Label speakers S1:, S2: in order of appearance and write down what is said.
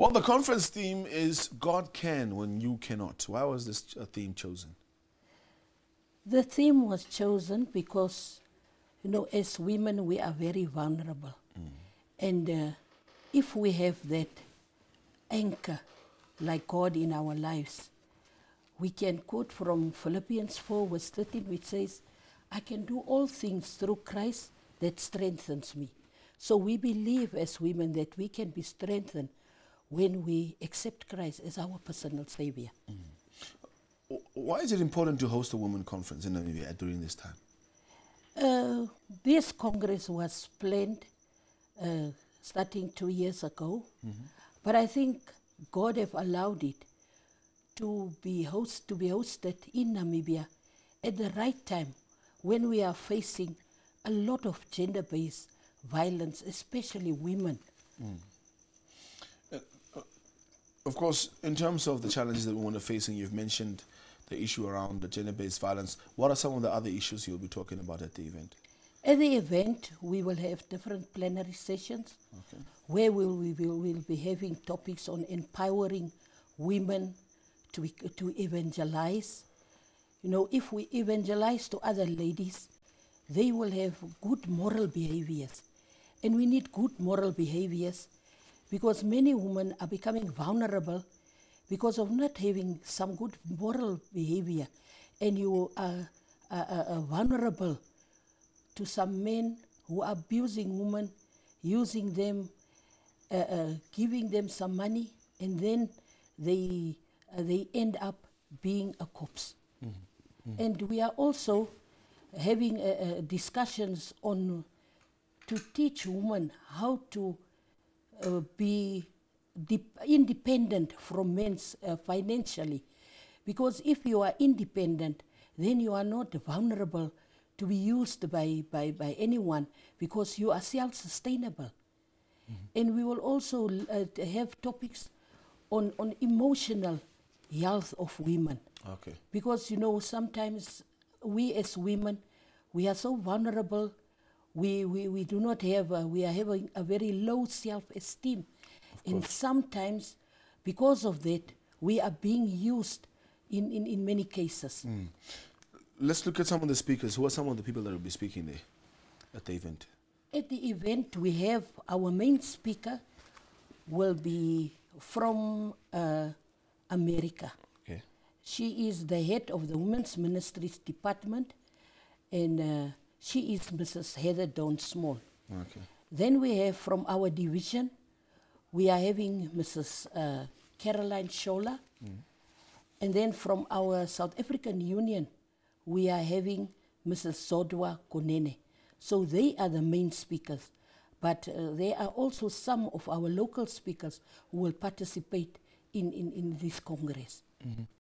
S1: Well, the conference theme is God Can When You Cannot. Why was this theme chosen?
S2: The theme was chosen because, as women, we are very vulnerable. And if we have that anchor, like God in our lives, we can quote from Philippians 4 verse 13, which says, I can do all things through Christ that strengthens me. So we believe as women that we can be strengthened when we accept Christ as our personal Savior.
S1: Why is it important to host a women conference in Namibia during this time?
S2: This Congress was planned starting 2 years ago, but I think God have allowed it to be hosted in Namibia at the right time when we are facing a lot of gender-based violence, especially women.
S1: Of course, in terms of the challenges that women are facing, you've mentioned the issue around the gender-based violence. What are some of the other issues you'll be talking about at the event?
S2: At the event, we will have different plenary sessions where we'll be having topics on empowering women to evangelize. If we evangelize to other ladies, they will have good moral behaviors. And we need good moral behaviors because many women are becoming vulnerable because of not having some good moral behavior. And you are vulnerable to some men who are abusing women, using them, giving them some money, and then they end up being a corpse. And we are also having discussions on to teach women how to be independent from men financially. Because if you are independent, then you are not vulnerable to be used by anyone because you are self-sustainable. And we will also have topics on emotional health of women. Because, sometimes we as women, we are so vulnerable. We do not have, we are having a very low self-esteem. And sometimes, because of that, we are being used in many cases.
S1: Let's look at some of the speakers. Who are some of the people that will be speaking there at the event?
S2: At the event, we have our main speaker will be from America. She is the head of the Women's Ministries Department, and she is Mrs. Heather Dawn Small. Then we have from our division, we are having Mrs. Caroline Shola. And then from our South African Union, we are having Mrs. Zodwa Konene. So they are the main speakers. But there are also some of our local speakers who will participate in this Congress.